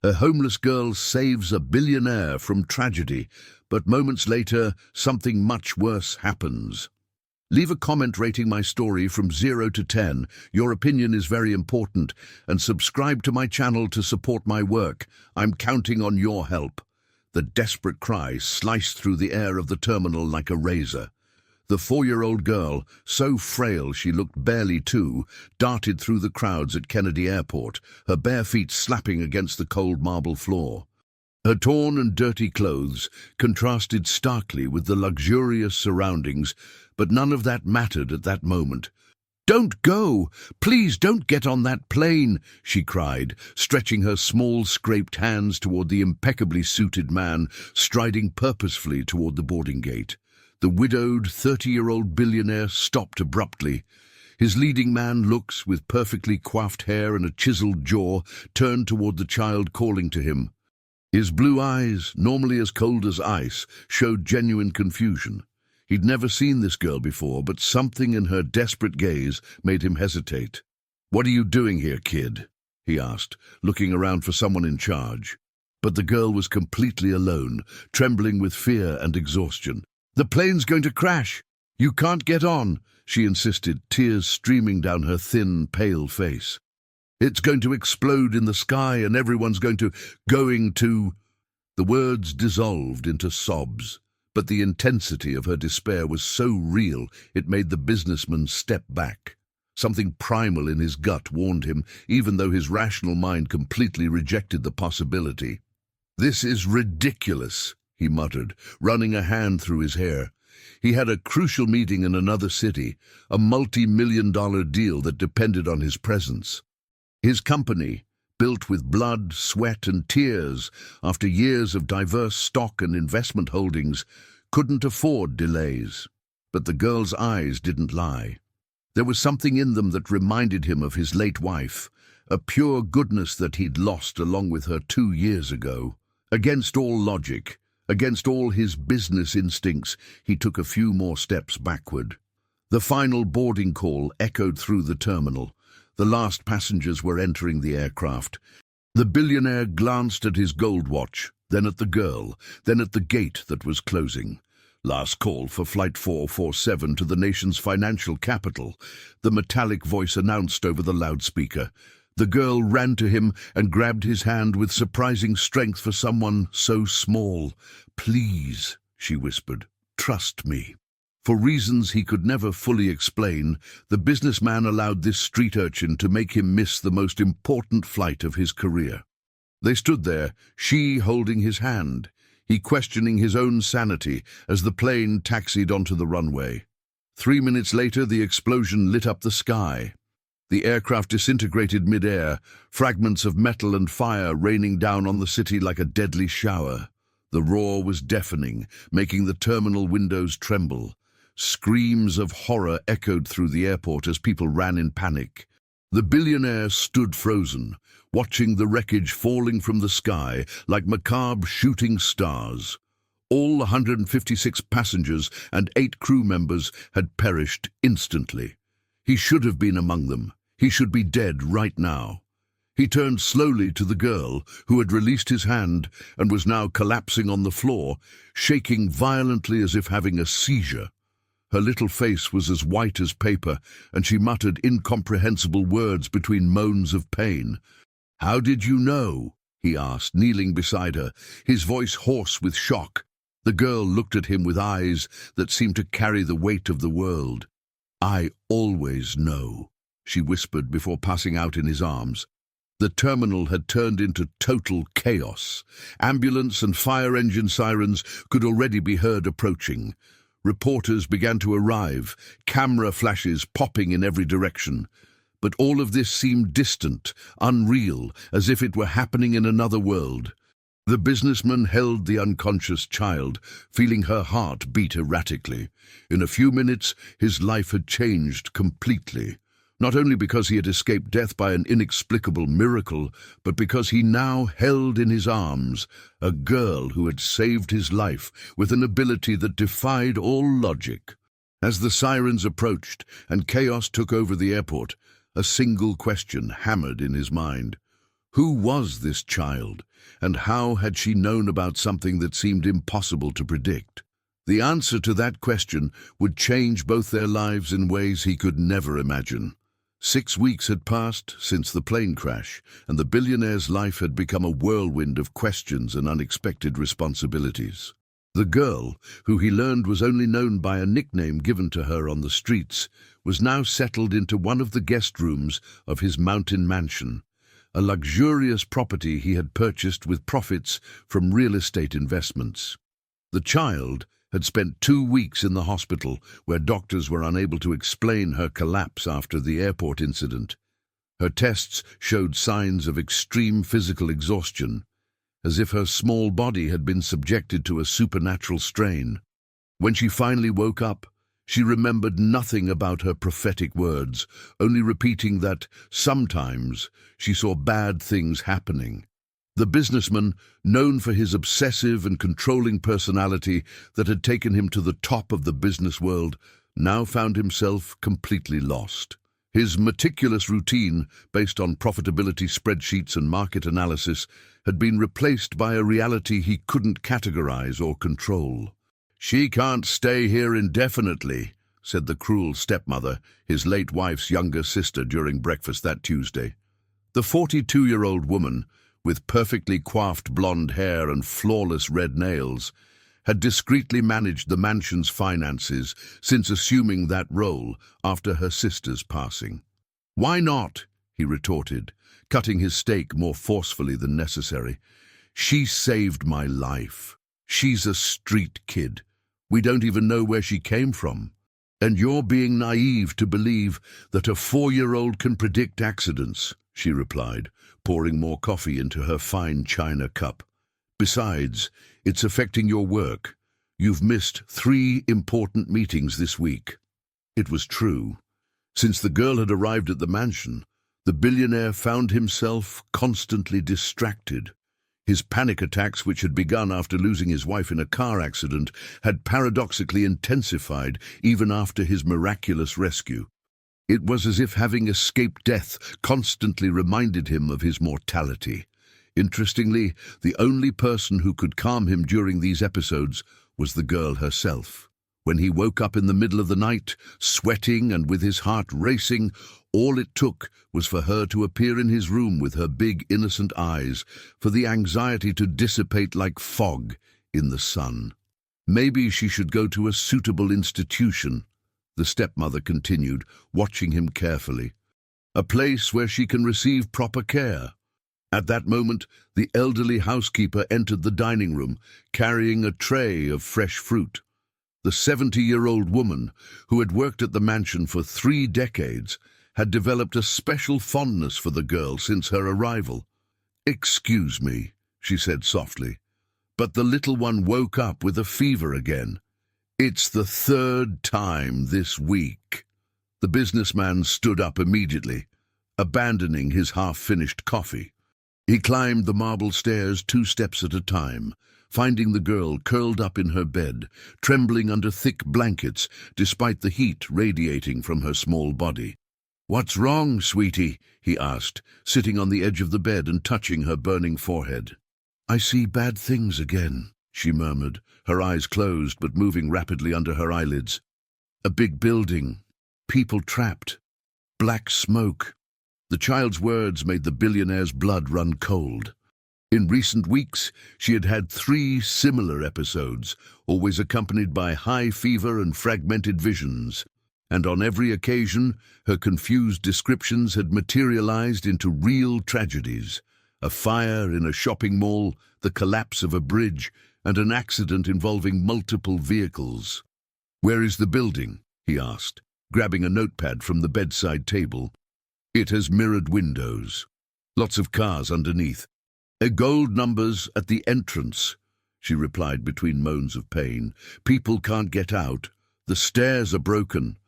A homeless girl saves a billionaire from tragedy, but moments later, something much worse happens. Leave a comment rating my story from 0 to 10. Your opinion is very important, and subscribe to my channel to support my work. I'm counting on your help. The desperate cry sliced through the air of the terminal like a razor. The 4-year-old girl, so frail she looked barely 2, darted through the crowds at Kennedy Airport, her bare feet slapping against the cold marble floor. Her torn and dirty clothes contrasted starkly with the luxurious surroundings, but none of that mattered at that moment. "Don't go! Please don't get on that plane!" she cried, stretching her small, scraped hands toward the impeccably suited man, striding purposefully toward the boarding gate. The widowed 30-year-old billionaire stopped abruptly. His leading man looks, with perfectly coiffed hair and a chiseled jaw, turned toward the child calling to him. His blue eyes, normally as cold as ice, showed genuine confusion. He'd never seen this girl before, but something in her desperate gaze made him hesitate. "What are you doing here, kid?" he asked, looking around for someone in charge. But the girl was completely alone, trembling with fear and exhaustion. "The plane's going to crash. You can't get on," she insisted, tears streaming down her thin, pale face. "It's going to explode in the sky and everyone's going to... The words dissolved into sobs, but the intensity of her despair was so real it made the businessman step back. Something primal in his gut warned him, even though his rational mind completely rejected the possibility. "This is ridiculous," he muttered, running a hand through his hair. He had a crucial meeting in another city, a multi-million-dollar deal that depended on his presence. His company, built with blood, sweat, and tears after years of diverse stock and investment holdings, couldn't afford delays. But the girl's eyes didn't lie. There was something in them that reminded him of his late wife, a pure goodness that he'd lost along with her 2 years ago. Against all logic, against all his business instincts, he took a few more steps backward. The final boarding call echoed through the terminal. The last passengers were entering the aircraft. The billionaire glanced at his gold watch, then at the girl, then at the gate that was closing. "Last call for Flight 447 to the nation's financial capital," the metallic voice announced over the loudspeaker. The girl ran to him and grabbed his hand with surprising strength for someone so small. "Please," she whispered, "trust me." For reasons he could never fully explain, the businessman allowed this street urchin to make him miss the most important flight of his career. They stood there, she holding his hand, he questioning his own sanity as the plane taxied onto the runway. 3 minutes later, the explosion lit up the sky. The aircraft disintegrated mid-air, fragments of metal and fire raining down on the city like a deadly shower. The roar was deafening, making the terminal windows tremble. Screams of horror echoed through the airport as people ran in panic. The billionaire stood frozen, watching the wreckage falling from the sky like macabre shooting stars. All 156 passengers and 8 crew members had perished instantly. He should have been among them. He should be dead right now. He turned slowly to the girl, who had released his hand and was now collapsing on the floor, shaking violently as if having a seizure. Her little face was as white as paper, and she muttered incomprehensible words between moans of pain. "How did you know?" he asked, kneeling beside her, his voice hoarse with shock. The girl looked at him with eyes that seemed to carry the weight of the world. "I always know," she whispered before passing out in his arms. The terminal had turned into total chaos. Ambulance and fire engine sirens could already be heard approaching. Reporters began to arrive, camera flashes popping in every direction. But all of this seemed distant, unreal, as if it were happening in another world. The businessman held the unconscious child, feeling her heart beat erratically. In a few minutes, his life had changed completely. Not only because he had escaped death by an inexplicable miracle, but because he now held in his arms a girl who had saved his life with an ability that defied all logic. As the sirens approached and chaos took over the airport, a single question hammered in his mind. Who was this child, and how had she known about something that seemed impossible to predict? The answer to that question would change both their lives in ways he could never imagine. 6 weeks had passed since the plane crash, and the billionaire's life had become a whirlwind of questions and unexpected responsibilities. The girl, who he learned was only known by a nickname given to her on the streets, was now settled into one of the guest rooms of his mountain mansion, a luxurious property he had purchased with profits from real estate investments. The child had spent 2 weeks in the hospital, where doctors were unable to explain her collapse after the airport incident. Her tests showed signs of extreme physical exhaustion, as if her small body had been subjected to a supernatural strain. When she finally woke up, she remembered nothing about her prophetic words, only repeating that sometimes she saw bad things happening. The businessman, known for his obsessive and controlling personality that had taken him to the top of the business world, now found himself completely lost. His meticulous routine, based on profitability spreadsheets and market analysis, had been replaced by a reality he couldn't categorize or control. "She can't stay here indefinitely," said the cruel stepmother, his late wife's younger sister, during breakfast that Tuesday. The 42-year-old woman, with perfectly coiffed blonde hair and flawless red nails, had discreetly managed the mansion's finances since assuming that role after her sister's passing. "Why not?" he retorted, cutting his steak more forcefully than necessary. "She saved my life. She's a street kid. We don't even know where she came from. And you're being naive to believe that a 4-year-old can predict accidents," she replied, pouring more coffee into her fine china cup. "Besides, it's affecting your work. You've missed 3 important meetings this week." It was true. Since the girl had arrived at the mansion, the billionaire found himself constantly distracted. His panic attacks, which had begun after losing his wife in a car accident, had paradoxically intensified even after his miraculous rescue. It was as if having escaped death constantly reminded him of his mortality. Interestingly, the only person who could calm him during these episodes was the girl herself. When he woke up in the middle of the night, sweating and with his heart racing, all it took was for her to appear in his room with her big, innocent eyes, for the anxiety to dissipate like fog in the sun. "Maybe she should go to a suitable institution," the stepmother continued, watching him carefully. "A place where she can receive proper care." At that moment, the elderly housekeeper entered the dining room, carrying a tray of fresh fruit. The 70-year-old woman, who had worked at the mansion for 3 decades, had developed a special fondness for the girl since her arrival. "Excuse me," she said softly, "but the little one woke up with a fever again. It's the 3rd time this week." The businessman stood up immediately, abandoning his half-finished coffee. He climbed the marble stairs 2 steps at a time, finding the girl curled up in her bed, trembling under thick blankets despite the heat radiating from her small body. "What's wrong, sweetie?" he asked, sitting on the edge of the bed and touching her burning forehead. "I see bad things again," she murmured, her eyes closed but moving rapidly under her eyelids. "A big building, people trapped, black smoke." The child's words made the billionaire's blood run cold. In recent weeks, she had had 3 similar episodes, always accompanied by high fever and fragmented visions. And on every occasion, her confused descriptions had materialized into real tragedies. A fire in a shopping mall, the collapse of a bridge, and an accident involving multiple vehicles. "Where is the building?" he asked, grabbing a notepad from the bedside table. "It has mirrored windows. Lots of cars underneath. Gold numbers at the entrance," she replied between moans of pain. "People can't get out. The stairs are broken."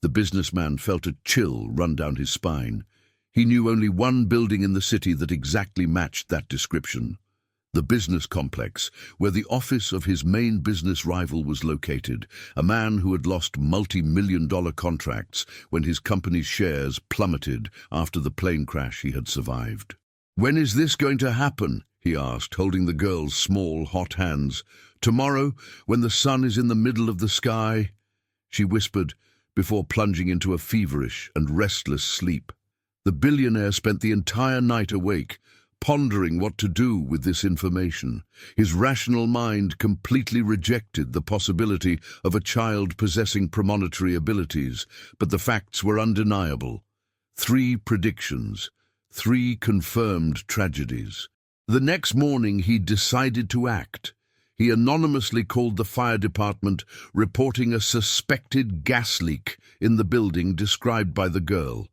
The businessman felt a chill run down his spine. He knew only one building in the city that exactly matched that description. The business complex, where the office of his main business rival was located, a man who had lost multi-million-dollar contracts when his company's shares plummeted after the plane crash he had survived. "When is this going to happen?" he asked, holding the girl's small, hot hands. "Tomorrow, when the sun is in the middle of the sky?" she whispered, before plunging into a feverish and restless sleep. The billionaire spent the entire night awake, pondering what to do with this information. His rational mind completely rejected the possibility of a child possessing premonitory abilities, but the facts were undeniable. 3 predictions, 3 confirmed tragedies. The next morning he decided to act. He anonymously called the fire department, reporting a suspected gas leak in the building described by the girl.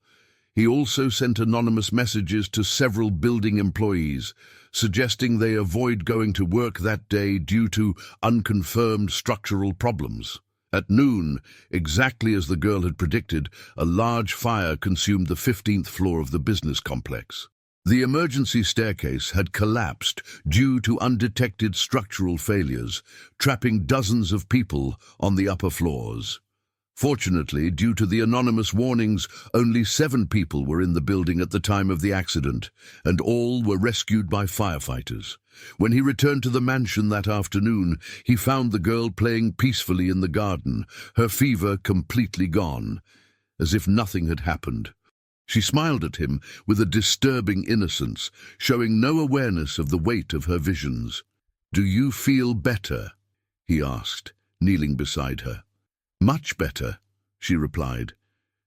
He also sent anonymous messages to several building employees, suggesting they avoid going to work that day due to unconfirmed structural problems. At noon, exactly as the girl had predicted, a large fire consumed the 15th floor of the business complex. The emergency staircase had collapsed due to undetected structural failures, trapping dozens of people on the upper floors. Fortunately, due to the anonymous warnings, only 7 people were in the building at the time of the accident, and all were rescued by firefighters. When he returned to the mansion that afternoon, he found the girl playing peacefully in the garden, her fever completely gone, as if nothing had happened. She smiled at him with a disturbing innocence, showing no awareness of the weight of her visions. "Do you feel better?" he asked, kneeling beside her. "Much better," she replied,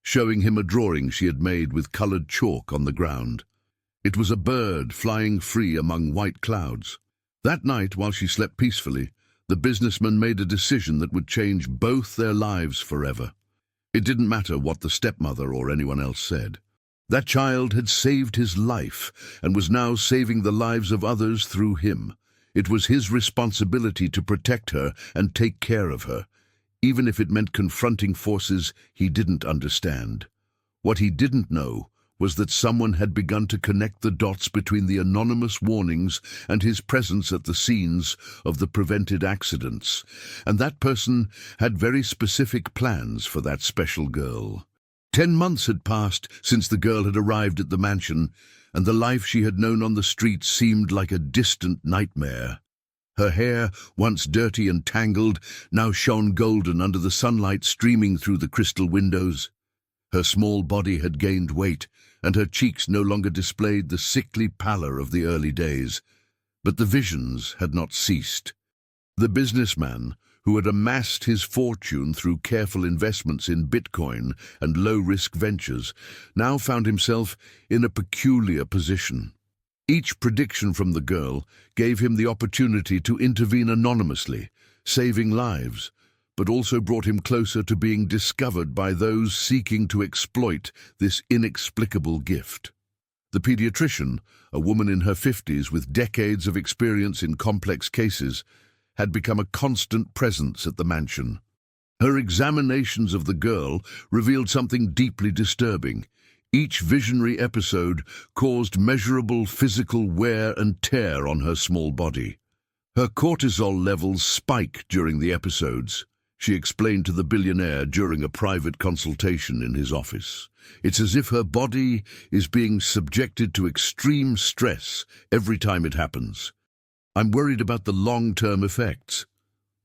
showing him a drawing she had made with colored chalk on the ground. It was a bird flying free among white clouds. That night, while she slept peacefully, the businessman made a decision that would change both their lives forever. It didn't matter what the stepmother or anyone else said. That child had saved his life and was now saving the lives of others through him. It was his responsibility to protect her and take care of her, even if it meant confronting forces he didn't understand. What he didn't know was that someone had begun to connect the dots between the anonymous warnings and his presence at the scenes of the prevented accidents, and that person had very specific plans for that special girl. 10 months had passed since the girl had arrived at the mansion, and the life she had known on the streets seemed like a distant nightmare. Her hair, once dirty and tangled, now shone golden under the sunlight streaming through the crystal windows. Her small body had gained weight, and her cheeks no longer displayed the sickly pallor of the early days. But the visions had not ceased. The businessman, who had amassed his fortune through careful investments in Bitcoin and low-risk ventures, now found himself in a peculiar position. Each prediction from the girl gave him the opportunity to intervene anonymously, saving lives, but also brought him closer to being discovered by those seeking to exploit this inexplicable gift. The pediatrician, a woman in her 50s with decades of experience in complex cases, had become a constant presence at the mansion. Her examinations of the girl revealed something deeply disturbing. Each visionary episode caused measurable physical wear and tear on her small body. Her cortisol levels spike during the episodes, she explained to the billionaire during a private consultation in his office. It's as if her body is being subjected to extreme stress every time it happens. "I'm worried about the long-term effects."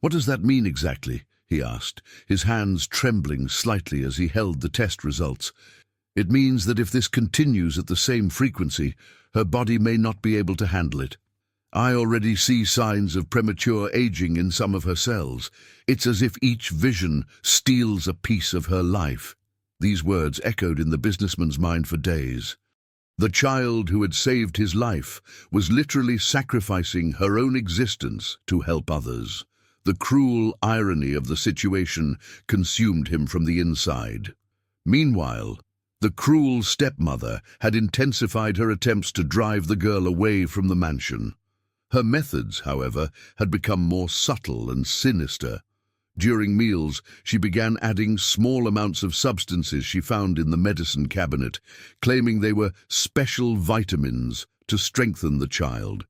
"What does that mean exactly?" he asked, his hands trembling slightly as he held the test results. "It means that if this continues at the same frequency, her body may not be able to handle it. I already see signs of premature aging in some of her cells. It's as if each vision steals a piece of her life." These words echoed in the businessman's mind for days. The child who had saved his life was literally sacrificing her own existence to help others. The cruel irony of the situation consumed him from the inside. Meanwhile, the cruel stepmother had intensified her attempts to drive the girl away from the mansion. Her methods, however, had become more subtle and sinister. During meals, she began adding small amounts of substances she found in the medicine cabinet, claiming they were special vitamins to strengthen the child.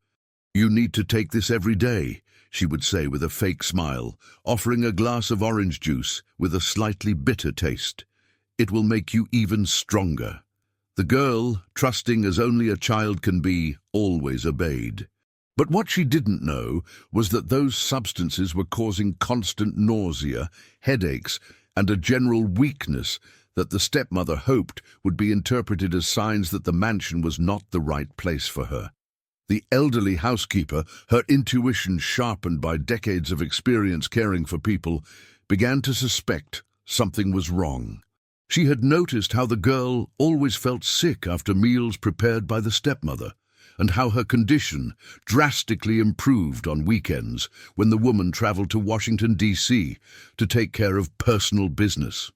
"You need to take this every day," she would say with a fake smile, offering a glass of orange juice with a slightly bitter taste. "It will make you even stronger." The girl, trusting as only a child can be, always obeyed. But what she didn't know was that those substances were causing constant nausea, headaches, and a general weakness that the stepmother hoped would be interpreted as signs that the mansion was not the right place for her. The elderly housekeeper, her intuition sharpened by decades of experience caring for people, began to suspect something was wrong. She had noticed how the girl always felt sick after meals prepared by the stepmother, and how her condition drastically improved on weekends when the woman traveled to Washington, D.C. to take care of personal business.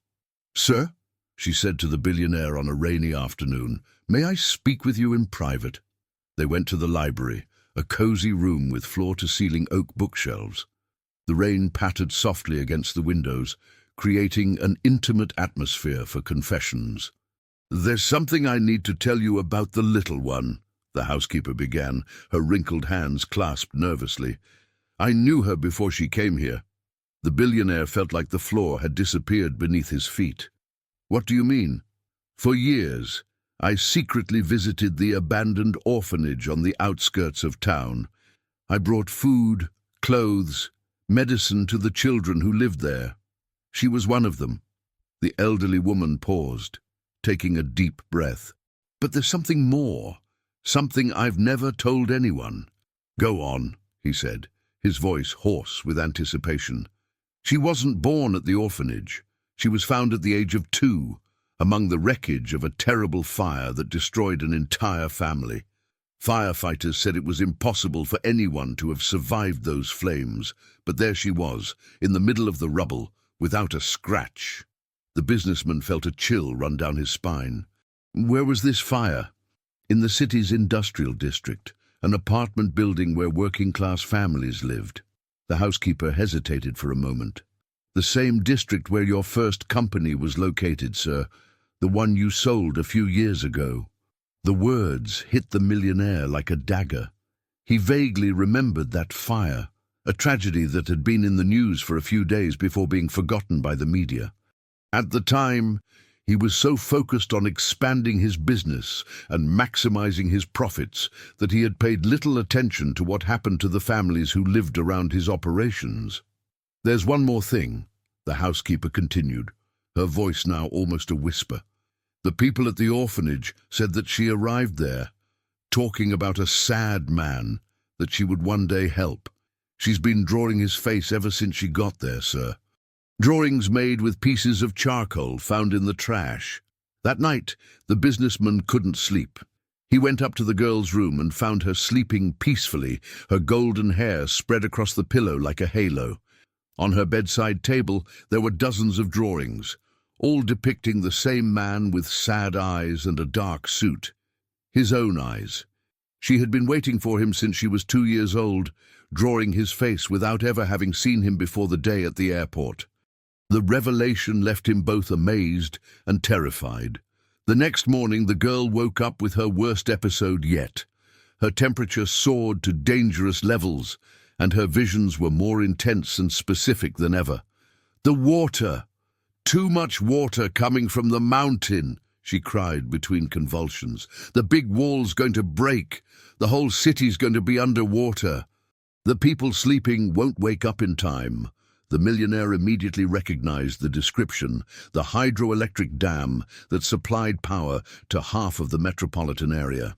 "Sir," she said to the billionaire on a rainy afternoon, "may I speak with you in private?" They went to the library, a cozy room with floor-to-ceiling oak bookshelves. The rain pattered softly against the windows, creating an intimate atmosphere for confessions. "There's something I need to tell you about the little one," the housekeeper began, her wrinkled hands clasped nervously. "I knew her before she came here." The billionaire felt like the floor had disappeared beneath his feet. "What do you mean?" "For years, I secretly visited the abandoned orphanage on the outskirts of town. I brought food, clothes, medicine to the children who lived there. She was one of them." The elderly woman paused, taking a deep breath. "But there's something more, something I've never told anyone." "Go on," he said, his voice hoarse with anticipation. "She wasn't born at the orphanage. She was found at the age of 2, among the wreckage of a terrible fire that destroyed an entire family. Firefighters said it was impossible for anyone to have survived those flames, but there she was, in the middle of the rubble, without a scratch." The businessman felt a chill run down his spine. "Where was this fire?" "In the city's industrial district, an apartment building where working-class families lived." The housekeeper hesitated for a moment. "The same district where your first company was located, sir, the one you sold a few years ago." The words hit the millionaire like a dagger. He vaguely remembered that fire, a tragedy that had been in the news for a few days before being forgotten by the media. At the time, he was so focused on expanding his business and maximizing his profits that he had paid little attention to what happened to the families who lived around his operations. "There's one more thing," the housekeeper continued, her voice now almost a whisper. "The people at the orphanage said that she arrived there, talking about a sad man that she would one day help. She's been drawing his face ever since she got there, sir. Drawings made with pieces of charcoal found in the trash." That night, the businessman couldn't sleep. He went up to the girl's room and found her sleeping peacefully, her golden hair spread across the pillow like a halo. On her bedside table, there were dozens of drawings, all depicting the same man with sad eyes and a dark suit. His own eyes. She had been waiting for him since she was 2 years old, drawing his face without ever having seen him before the day at the airport. The revelation left him both amazed and terrified. The next morning, the girl woke up with her worst episode yet. Her temperature soared to dangerous levels, and her visions were more intense and specific than ever. "The water! Too much water coming from the mountain!" she cried between convulsions. "The big wall's going to break. The whole city's going to be underwater. The people sleeping won't wake up in time." The millionaire immediately recognized the description, the hydroelectric dam that supplied power to half of the metropolitan area.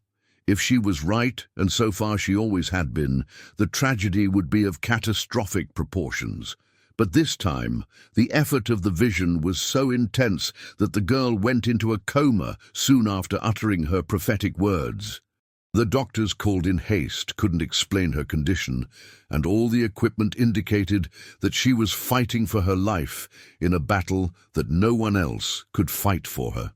If she was right, and so far she always had been, the tragedy would be of catastrophic proportions. But this time, the effort of the vision was so intense that the girl went into a coma soon after uttering her prophetic words. The doctors, called in haste, couldn't explain her condition, and all the equipment indicated that she was fighting for her life in a battle that no one else could fight for her.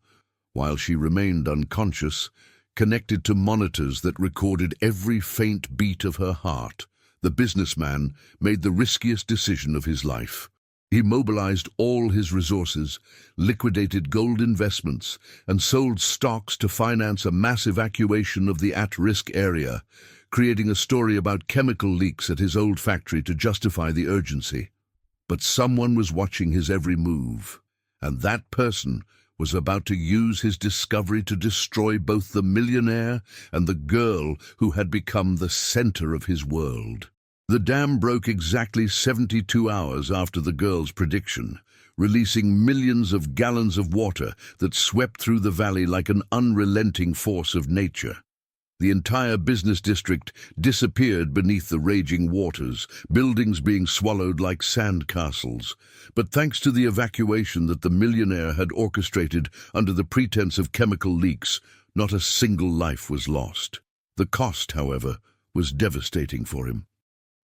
While she remained unconscious, connected to monitors that recorded every faint beat of her heart, the businessman made the riskiest decision of his life. He mobilized all his resources, liquidated gold investments, and sold stocks to finance a massive evacuation of the at-risk area, creating a story about chemical leaks at his old factory to justify the urgency. But someone was watching his every move, and that person was about to use his discovery to destroy both the millionaire and the girl who had become the center of his world. The dam broke exactly 72 hours after the girl's prediction, releasing millions of gallons of water that swept through the valley like an unrelenting force of nature. The entire business district disappeared beneath the raging waters, buildings being swallowed like sand castles. But thanks to the evacuation that the millionaire had orchestrated under the pretense of chemical leaks, not a single life was lost. The cost, however, was devastating for him.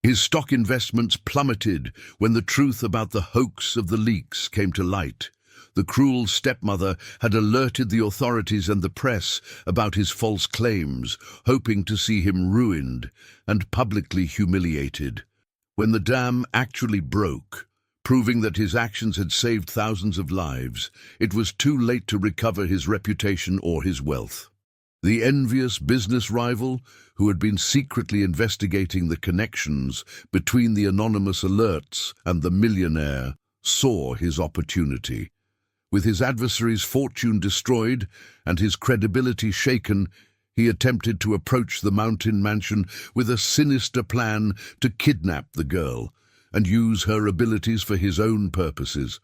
His stock investments plummeted when the truth about the hoax of the leaks came to light. The cruel stepmother had alerted the authorities and the press about his false claims, hoping to see him ruined and publicly humiliated. When the dam actually broke, proving that his actions had saved thousands of lives, it was too late to recover his reputation or his wealth. The envious business rival, who had been secretly investigating the connections between the anonymous alerts and the millionaire, saw his opportunity. With his adversary's fortune destroyed and his credibility shaken, he attempted to approach the mountain mansion with a sinister plan to kidnap the girl and use her abilities for his own purposes.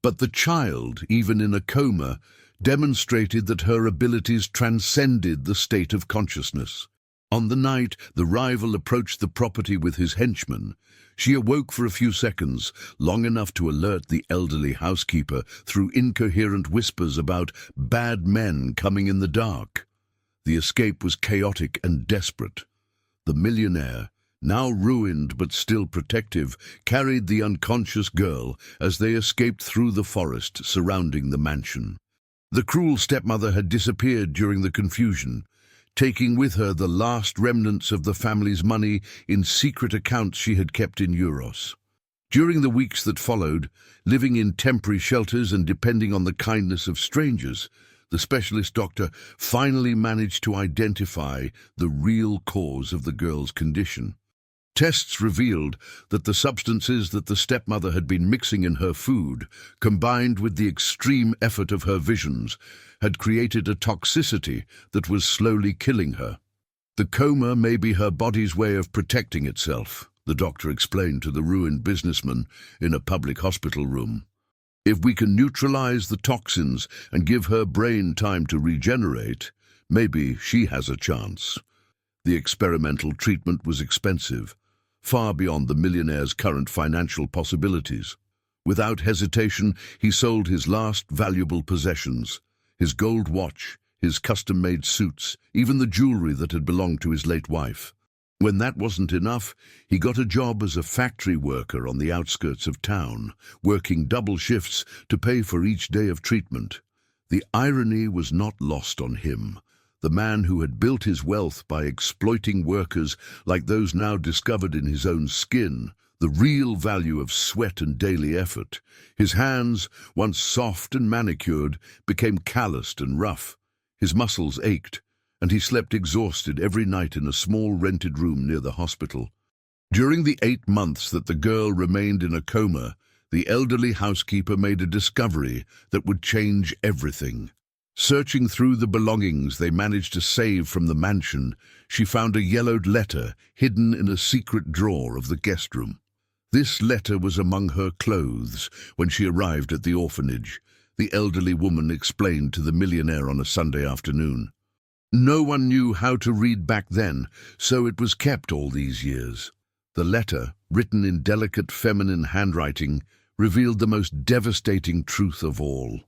But the child, even in a coma, demonstrated that her abilities transcended the state of consciousness. On the night the rival approached the property with his henchmen, she awoke for a few seconds, long enough to alert the elderly housekeeper through incoherent whispers about bad men coming in the dark. The escape was chaotic and desperate. The millionaire, now ruined but still protective, carried the unconscious girl as they escaped through the forest surrounding the mansion. The cruel stepmother had disappeared during the confusion, taking with her the last remnants of the family's money in secret accounts she had kept in euros. During the weeks that followed, living in temporary shelters and depending on the kindness of strangers, the specialist doctor finally managed to identify the real cause of the girl's condition. Tests revealed that the substances that the stepmother had been mixing in her food, combined with the extreme effort of her visions, had created a toxicity that was slowly killing her. The coma may be her body's way of protecting itself, the doctor explained to the ruined businessman in a public hospital room. If we can neutralize the toxins and give her brain time to regenerate, maybe she has a chance. The experimental treatment was expensive, far beyond the millionaire's current financial possibilities. Without hesitation, he sold his last valuable possessions, his gold watch, his custom-made suits, even the jewelry that had belonged to his late wife. When that wasn't enough, he got a job as a factory worker on the outskirts of town, working double shifts to pay for each day of treatment. The irony was not lost on him. The man who had built his wealth by exploiting workers like those now discovered in his own skin, the real value of sweat and daily effort. His hands, once soft and manicured, became calloused and rough. His muscles ached, and he slept exhausted every night in a small rented room near the hospital. During the 8 months that the girl remained in a coma, the elderly housekeeper made a discovery that would change everything. Searching through the belongings they managed to save from the mansion, she found a yellowed letter hidden in a secret drawer of the guest room. This letter was among her clothes when she arrived at the orphanage, the elderly woman explained to the millionaire on a Sunday afternoon. No one knew how to read back then, so it was kept all these years. The letter, written in delicate feminine handwriting, revealed the most devastating truth of all.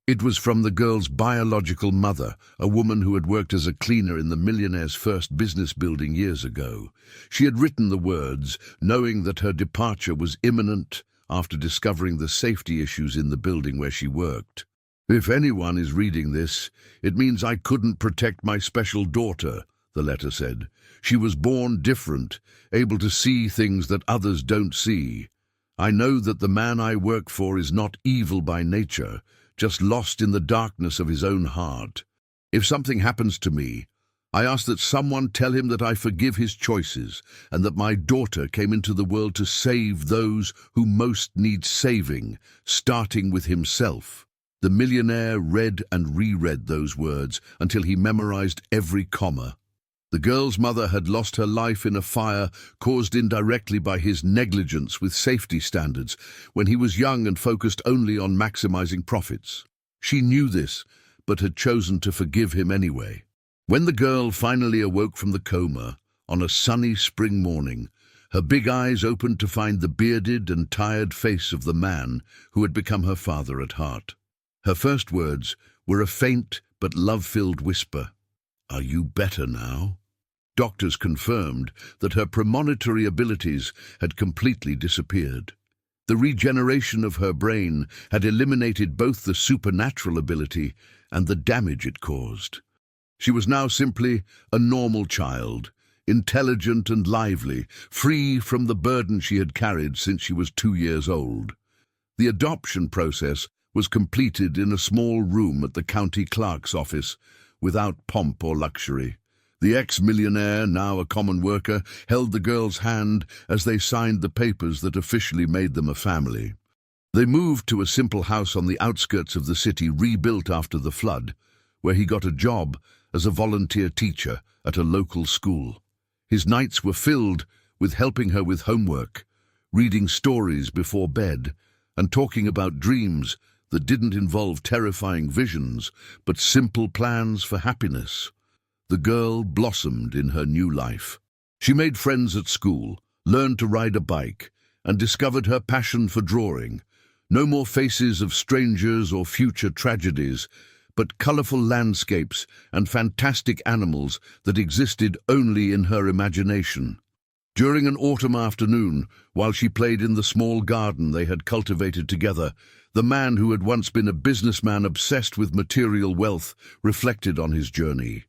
It was from the girl's biological mother, a woman who had worked as a cleaner in the millionaire's first business building years ago. She had written the words, knowing that her departure was imminent after discovering the safety issues in the building where she worked. "If anyone is reading this, it means I couldn't protect my special daughter," the letter said. "She was born different, able to see things that others don't see. I know that the man I work for is not evil by nature, just lost in the darkness of his own heart. If something happens to me, I ask that someone tell him that I forgive his choices and that my daughter came into the world to save those who most need saving, starting with himself." The millionaire read and reread those words until he memorized every comma. The girl's mother had lost her life in a fire caused indirectly by his negligence with safety standards when he was young and focused only on maximizing profits. She knew this, but had chosen to forgive him anyway. When the girl finally awoke from the coma on a sunny spring morning, her big eyes opened to find the bearded and tired face of the man who had become her father at heart. Her first words were a faint but love-filled whisper. "Are you better now?" Doctors confirmed that her premonitory abilities had completely disappeared. The regeneration of her brain had eliminated both the supernatural ability and the damage it caused. She was now simply a normal child, intelligent and lively, free from the burden she had carried since she was 2 years old. The adoption process was completed in a small room at the county clerk's office, without pomp or luxury. The ex-millionaire, now a common worker, held the girl's hand as they signed the papers that officially made them a family. They moved to a simple house on the outskirts of the city, rebuilt after the flood, where he got a job as a volunteer teacher at a local school. His nights were filled with helping her with homework, reading stories before bed, and talking about dreams that didn't involve terrifying visions, but simple plans for happiness. The girl blossomed in her new life. She made friends at school, learned to ride a bike, and discovered her passion for drawing. No more faces of strangers or future tragedies, but colorful landscapes and fantastic animals that existed only in her imagination. During an autumn afternoon, while she played in the small garden they had cultivated together, the man who had once been a businessman obsessed with material wealth reflected on his journey.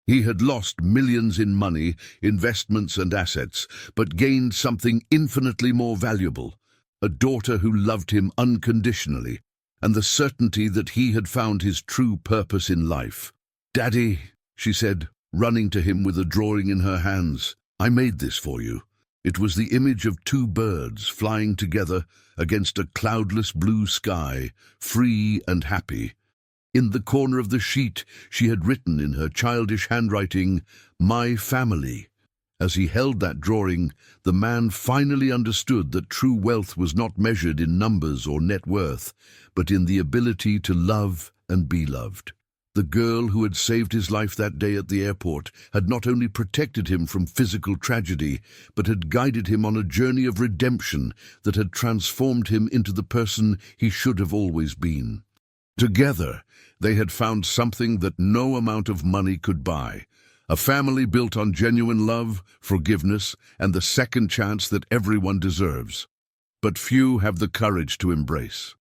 He had lost millions in money, investments and assets, but gained something infinitely more valuable, a daughter who loved him unconditionally, and the certainty that he had found his true purpose in life. "Daddy," she said, running to him with a drawing in her hands, "I made this for you." It was the image of 2 birds flying together against a cloudless blue sky, free and happy. In the corner of the sheet, she had written in her childish handwriting, "My family." As he held that drawing, the man finally understood that true wealth was not measured in numbers or net worth, but in the ability to love and be loved. The girl who had saved his life that day at the airport had not only protected him from physical tragedy, but had guided him on a journey of redemption that had transformed him into the person he should have always been. Together, they had found something that no amount of money could buy, a family built on genuine love, forgiveness, and the second chance that everyone deserves. But few have the courage to embrace.